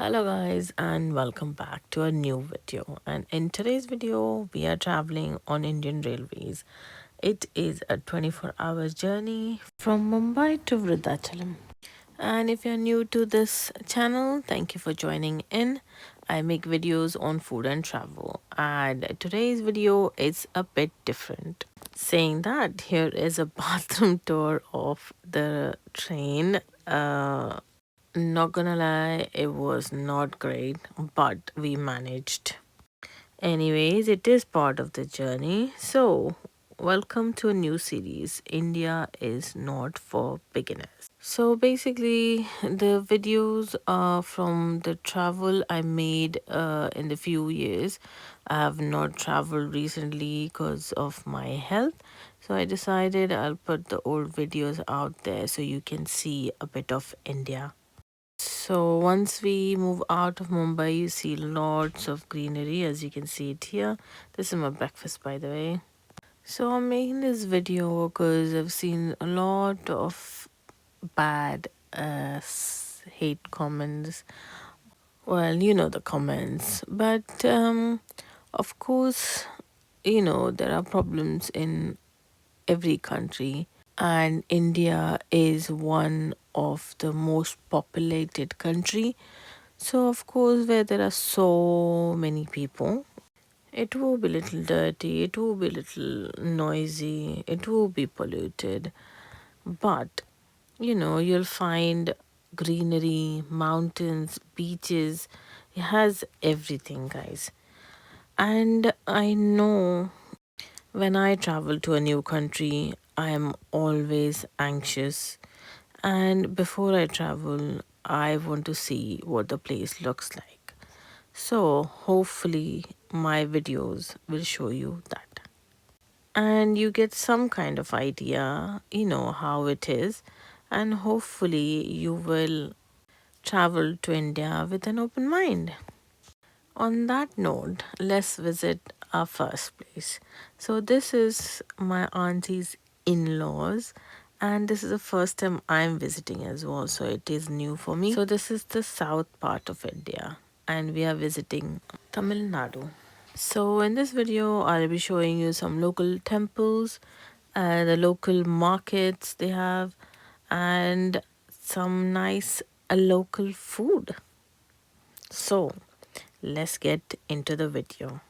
Hello guys and welcome back to a new video, and in today's video we are traveling on Indian Railways. It is a 24-hour journey from Mumbai to Vrindachalam. And if you're new to this channel, thank you for joining in. I make videos on food and travel, and today's video is a bit different. Saying that, here is a bathroom tour of the train. Not gonna lie, it was not great, but we managed. Anyways, it is part of the journey. So, welcome to a new series. India is not for beginners. So, basically, the videos are from the travel I made in the few years. I have not traveled recently because of my health. So, I decided I'll put the old videos out there so you can see a bit of India. So once we move out of Mumbai, you see lots of greenery, as you can see it here. This is my breakfast, by the way. So I'm making this video because I've seen a lot of bad hate comments. Well, you know the comments, but of course, there are problems in every country, and India is one of the most populated country. So of course, where there are so many people, it will be little dirty, it will be little noisy, it will be polluted. But you'll find greenery, mountains, beaches. It has everything, guys. And I know when I travel to a new country, I am always anxious. And before I travel, I want to see what the place looks like. So, hopefully, my videos will show you that. And you get some kind of idea, how it is. And hopefully, you will travel to India with an open mind. On that note, let's visit our first place. So, this is my auntie's in laws, and this is the first time I'm visiting as well, so it is new for me. So, this is the south part of India, and we are visiting Tamil Nadu. So, in this video, I'll be showing you some local temples, the local markets they have, and some nice local food. So, let's get into the video.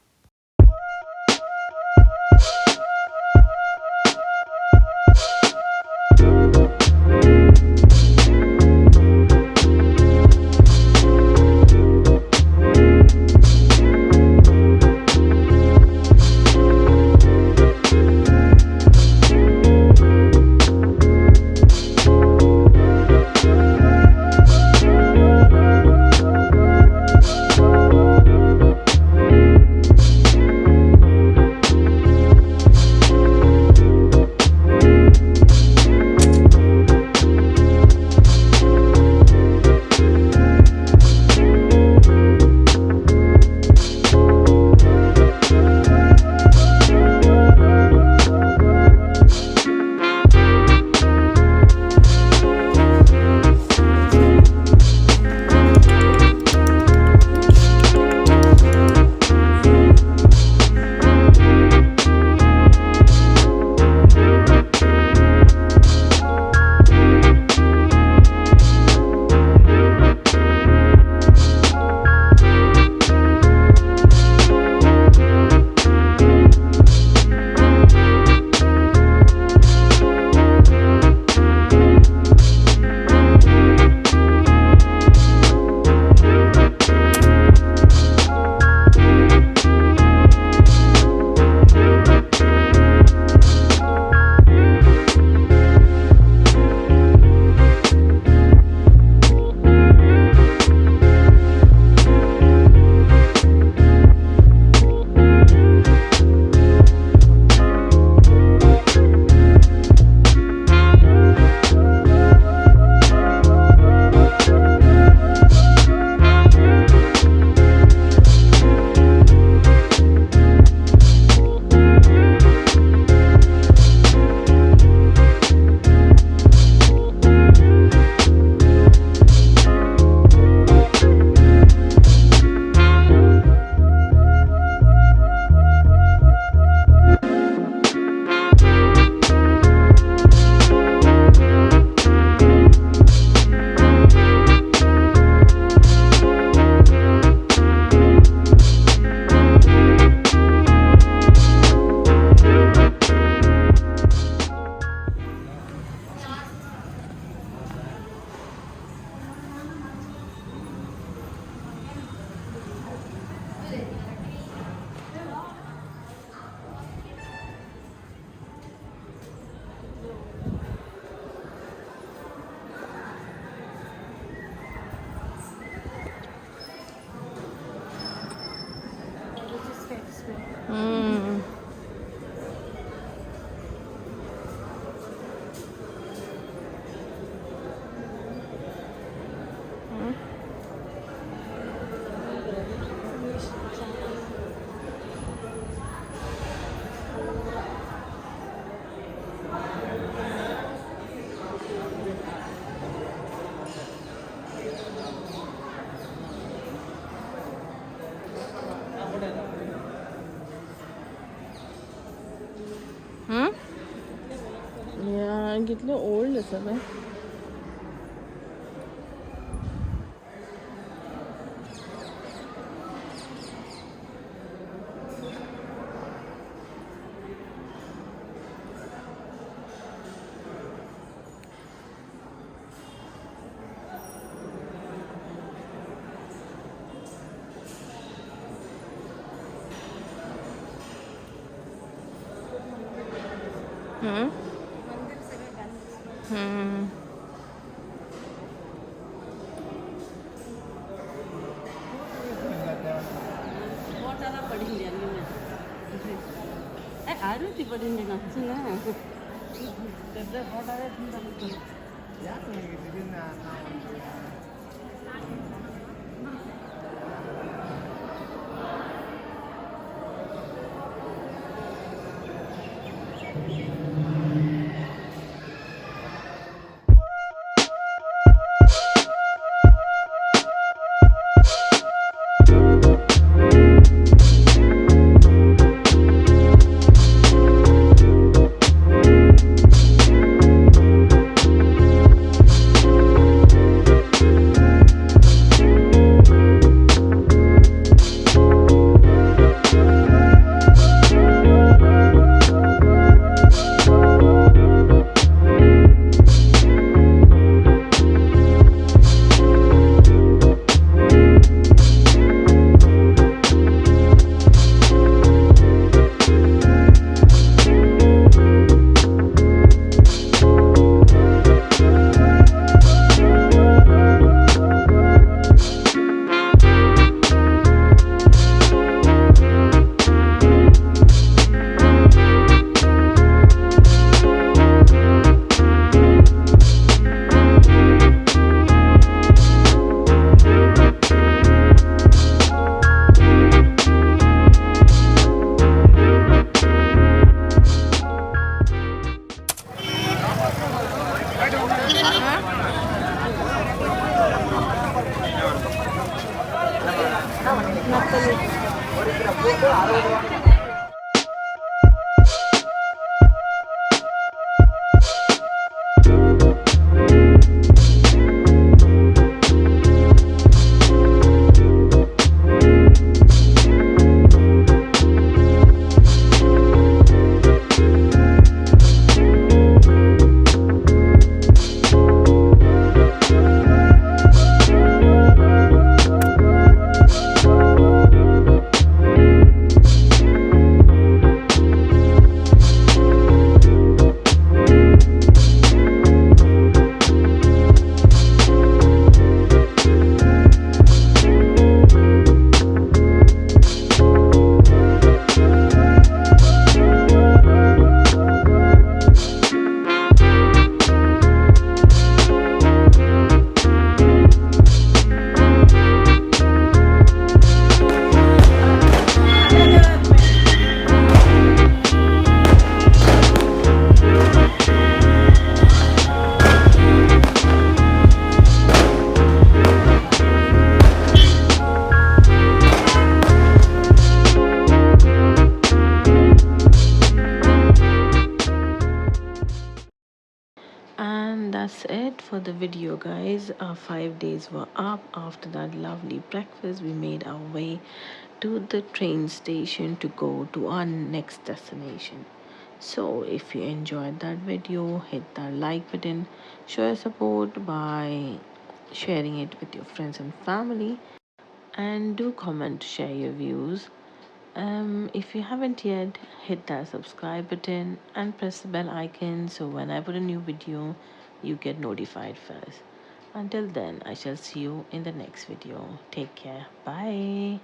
कितलं old आसा बाय. आरती पडिंग And that's it for the video, guys. Our 5 days were up. After that lovely breakfast, we made our way to the train station to go to our next destination. So if you enjoyed that video, hit that like button, show your support by sharing it with your friends and family, and do comment to share your views. If you haven't yet, hit that subscribe button and press the bell icon so when I put a new video, you get notified first. Until then, I shall see you in the next video. Take care. Bye.